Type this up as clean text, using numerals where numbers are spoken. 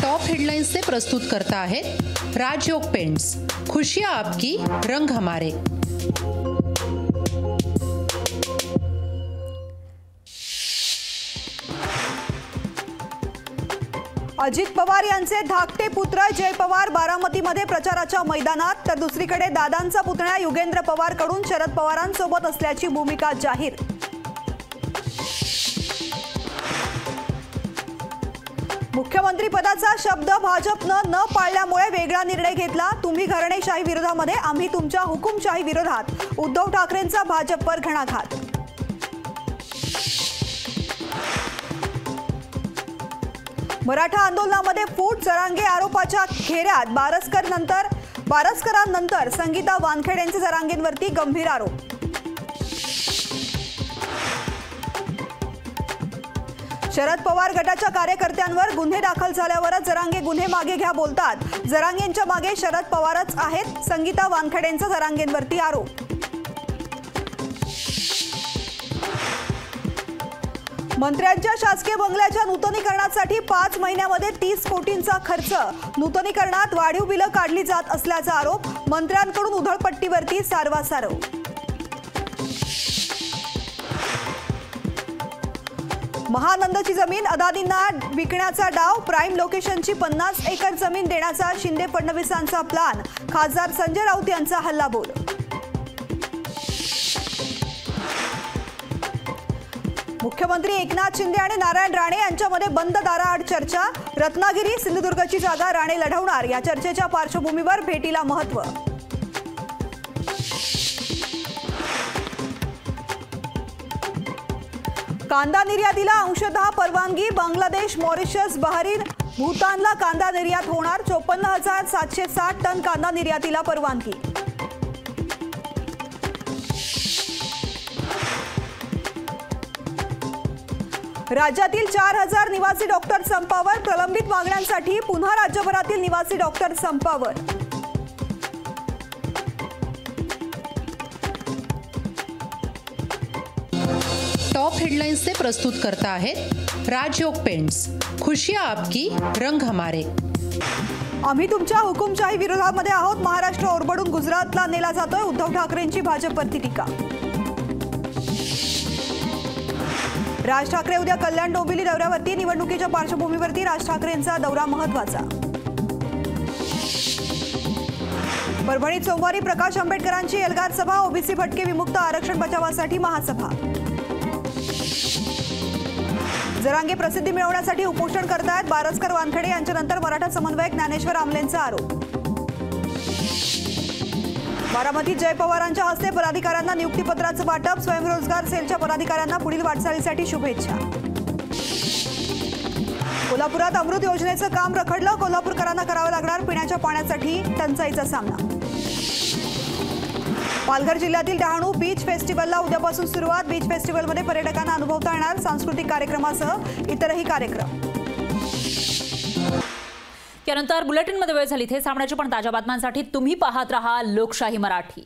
Top headlines से प्रस्तुत करता है राजयोग पेंट्स। खुशियां आपकी, रंग हमारे। अजित पवार यांचे धाकटे पुत्र जय पवार बारामतीमध्ये प्रचाराच्या मैदानात, तर दुसरीकडे दादांचा पुतण्या युगेंद्र पवार कडून शरद पवारांसोबत असल्याची भूमिका जाहीर। मुख्यमंत्री पदाचा शब्द भाजपनं न पाळल्यामुळे वेगळा निर्णय घेतला। तुम्ही घराणेशाही विरोधामध्ये, आम्ही तुमच्या हुकुमशाही विरोधात, उद्धव ठाकरेंचा भाजपवर घणाघात। मराठा आंदोलनामध्ये फूट, जरांगे आरोपाच्या घेऱ्यात बारसकरांनंतर संगीता वानखेडे यांचे जरांगेंवरती गंभीर आरोप। शरद पवार गटाच्या कार्यकर्त्यांवर गुन्हे दाखल झाल्यावरच जरांगे गुन्हे मागे घ्या बोलतात। जरांगेंच्या मागे शरद पवारच आहेत, संगीता वानखेडेंचा जरांगेंवरती आरोप। मंत्र्यांच्या शासकीय बंगल्याच्या नूतनीकरणासाठी 5 महिन्यामध्ये 30 कोटींचा खर्च। नूतनीकरणात वाढीव बिलं काढली जात असल्याचा आरोप। मंत्र्यांकडून उधळपट्टीवरती सारवासारव। महानंदची जमीन अदानींना विकण्याचा डाव। प्राईम लोकेशनची 50 एकर जमीन देण्याचा शिंदे फडणवीसांचा प्लान। खासदार संजय राऊत यांचा हल्लाबोल। मुख्यमंत्री एकनाथ शिंदे आणि नारायण राणे यांच्यामध्ये बंद दाराआड चर्चा। रत्नागिरी सिंधुदुर्गची जागा राणे लढवणार। या चर्चेच्या पार्श्वभूमीवर भेटीला महत्त्व। कांदा निर्यातीला अंशतः परवानगी। बांगलादेश, मॉरिशस, बहरीन, भूतानला कांदा निर्यात होणार। 54,760 टन कांदा निर्यातीला परवानगी। राज्यातील 4000 निवासी डॉक्टर संपावर। प्रलंबित मागण्यांसाठी पुन्हा राज्यभरातील निवासी डॉक्टर संपावर। टॉप हेडलाइन्स से प्रस्तुत करता है राजयोग पेंट्स। खुशियां आपकी, रंग हमारे। आम्ही तुमच्या हुकुमशाही विरोधामध्ये आहोत। महाराष्ट्र ओरबडून गुजरातला नेला जातोय। उद्धव ठाकरेंची भाजपवरती टीका। राज ठाकरे उद्या कल्याण डोंबिवली दौऱ्यावरती। निवडणुकीच्या पार्श्वभूमीवरती राज ठाकरेंचा दौरा महत्त्वाचा। परभणीत सोमवारी प्रकाश आंबेडकरांची एल्गार सभा। ओबीसी भटके विमुक्त आरक्षण बचावासाठी महासभा। जरांगे प्रसिद्धी मिळवण्यासाठी उपोषण करतायत। बारसकर वानखेडे यांच्यानंतर मराठा समन्वयक ज्ञानेश्वर आमलेंचा आरोप। बारामतीत जय पवारांच्या हस्ते पदाधिकाऱ्यांना नियुक्तीपत्राचं वाटप। स्वयंरोजगार सेलच्या पदाधिकाऱ्यांना पुढील वाटचालीसाठी शुभेच्छा। कोल्हापुरात अमृत योजनेचं काम रखडलं। कोल्हापूरकरांना करावं लागणार पिण्याच्या पाण्यासाठी टंचाईचा सामना। पालघर जिल्ह्यातील डहाणू बीच फेस्टिवलला उद्यापासून सुरुवात। बीच फेस्टिवलमध्ये पर्यटकांना अनुभवता येणार सांस्कृतिक कार्यक्रमासह इतरही कार्यक्रम। यानंतर बुलेटिनमध्ये वेळ झाली। हे सामन्याच्या पण ताज्या बातम्यांसाठी तुम्ही पाहत रहा लोकशाही मराठी।